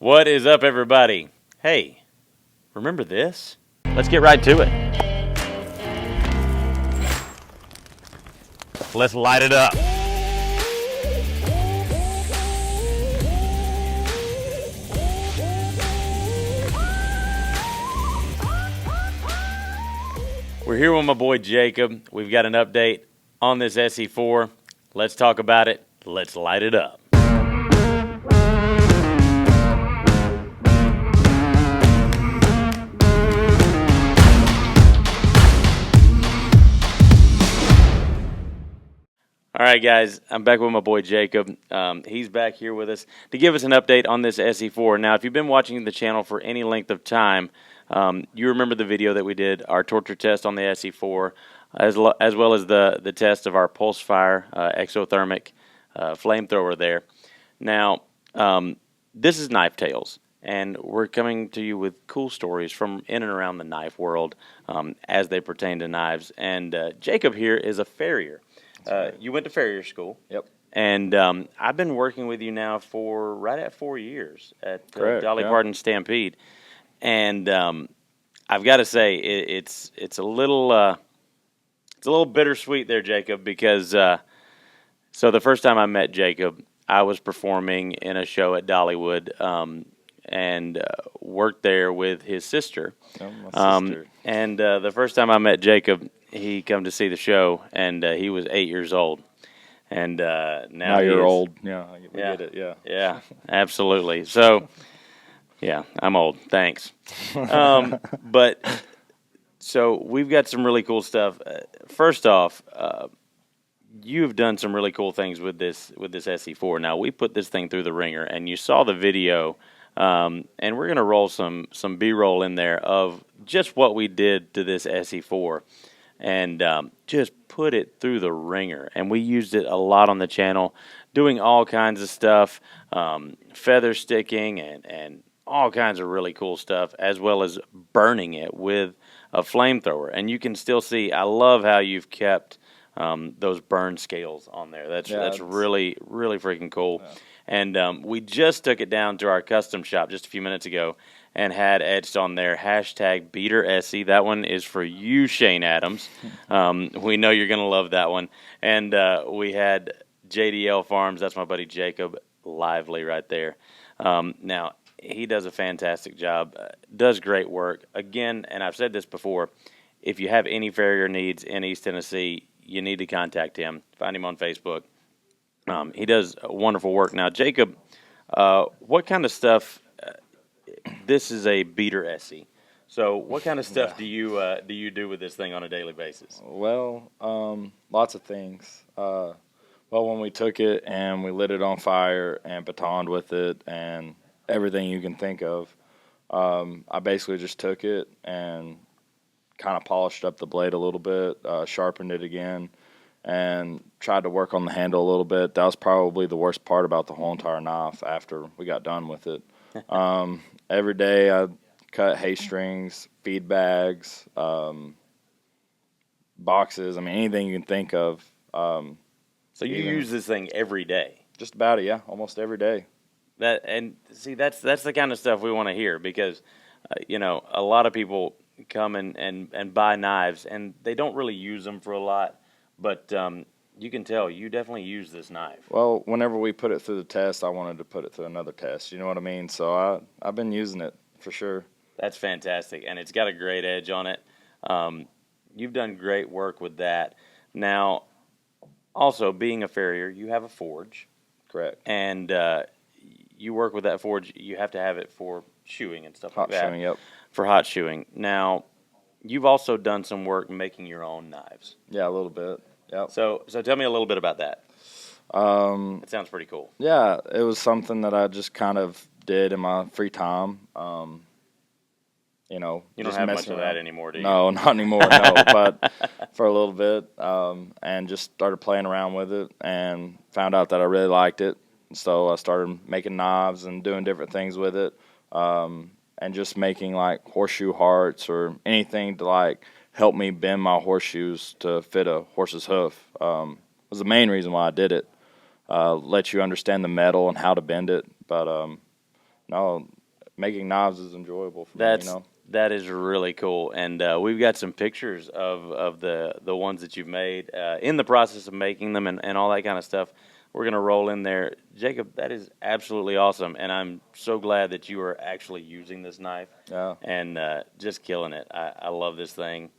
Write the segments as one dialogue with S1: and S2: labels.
S1: What is up, everybody? Hey, remember this? Let's get right to it. Let's light it up. We're here with my boy Jacob. We've got an update on this SE4. Let's talk about it. Let's light it up. All right, guys, I'm back with my boy Jacob. He's back here with us to give us an update on this SE4. Now, if you've been watching the channel for any length of time, you remember the video that we did, our torture test on the SE4, as well as the test of our pulse fire exothermic flamethrower there. Now, this is Knife Tales, and we're coming to you with cool stories from in and around the knife world as they pertain to knives. And Jacob here is a farrier. You went to farrier school.
S2: Yep.
S1: And I've been working with you now for right at 4 years at Dolly Parton Stampede. And I've got to say, it's a little bittersweet there, Jacob, because so the first time I met Jacob, I was performing in a show at Dollywood and worked there with his sister.
S2: Oh, my sister.
S1: And the first time I met Jacob, he come to see the show, and he was 8 years old. And now
S2: you're old. Yeah, we
S1: yeah,
S2: get it. Yeah.
S1: Yeah, absolutely. So, yeah, I'm old. Thanks. But so we've got some really cool stuff. First off, you've done some really cool things with this SE4. Now we put this thing through the ringer, and you saw the video. And we're gonna roll some B-roll in there of just what we did to this SE4. And just put it through the ringer. And we used it a lot on the channel, doing all kinds of stuff, feather sticking and all kinds of really cool stuff, as well as burning it with a flamethrower. And you can still see, I love how you've kept those burn scales on there. That's really, really freaking cool. Yeah. And we just took it down to our custom shop just a few minutes ago and had etched on there hashtag Beater Esee. That one is for you, Shane Adams. We know you're going to love that one. And we had JDL Farms. That's my buddy Jacob Lively right there. Now, he does a fantastic job, does great work. Again, and I've said this before, if you have any farrier needs in East Tennessee, you need to contact him. Find him on Facebook. He does wonderful work. Now, Jacob, what kind of stuff? This is a Beater Esee. So, what kind of stuff do you do with this thing on a daily basis?
S2: Well, lots of things. Well, when we took it and we lit it on fire and batoned with it and everything you can think of, I basically just took it and kind of polished up the blade a little bit, sharpened it again, and tried to work on the handle a little bit. That was probably the worst part about the whole entire knife after we got done with it. Every day I cut hay strings, feed bags, boxes, anything you can think of.
S1: So you use this thing every day?
S2: Just about it, yeah, almost every day.
S1: That's the kind of stuff we want to hear because, a lot of people come and buy knives and they don't really use them for a lot, but you can tell you definitely use this knife.
S2: Well, whenever we put it through the test, I wanted to put it through another test. You know what I mean? So I've been using it for sure.
S1: That's fantastic, and it's got a great edge on it. You've done great work with that. Now, also being a farrier, you have a forge.
S2: Correct.
S1: And you work with that forge. You have to have it for shoeing and stuff like that.
S2: Hot shoeing, yep.
S1: For hot shoeing. Now, you've also done some work making your own knives.
S2: Yeah, a little bit. Yep.
S1: So tell me a little bit about that. It sounds pretty cool.
S2: Yeah, it was something that I just kind of did in my free time.
S1: You don't have much of that anymore, do you?
S2: No, not anymore, no. But for a little bit, and just started playing around with it and found out that I really liked it. So I started making knives and doing different things with it, and just making like horseshoe hearts or anything to help me bend my horseshoes to fit a horse's hoof. Was the main reason why I did it. Let you understand the metal and how to bend it. But no, making knives is enjoyable for me, you know.
S1: That is really cool, and we've got some pictures of the ones that you've made in the process of making them and all that kind of stuff. We're gonna roll in there, Jacob. That is absolutely awesome, and I'm so glad that you are actually using this knife and just killing it. I love this thing,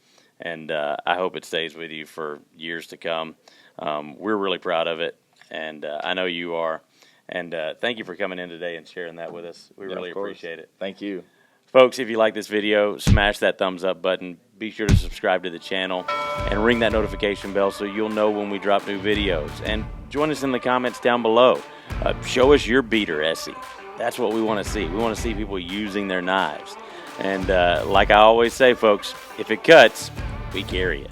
S1: and I hope it stays with you for years to come. We're really proud of it, and I know you are. And thank you for coming in today and sharing that with us. We really appreciate it.
S2: Thank you.
S1: Folks, if you like this video, smash that thumbs up button. Be sure to subscribe to the channel and ring that notification bell so you'll know when we drop new videos. And join us in the comments down below. Show us your Beater Esee. That's what we want to see. We want to see people using their knives. And like I always say, folks, if it cuts, we carry it.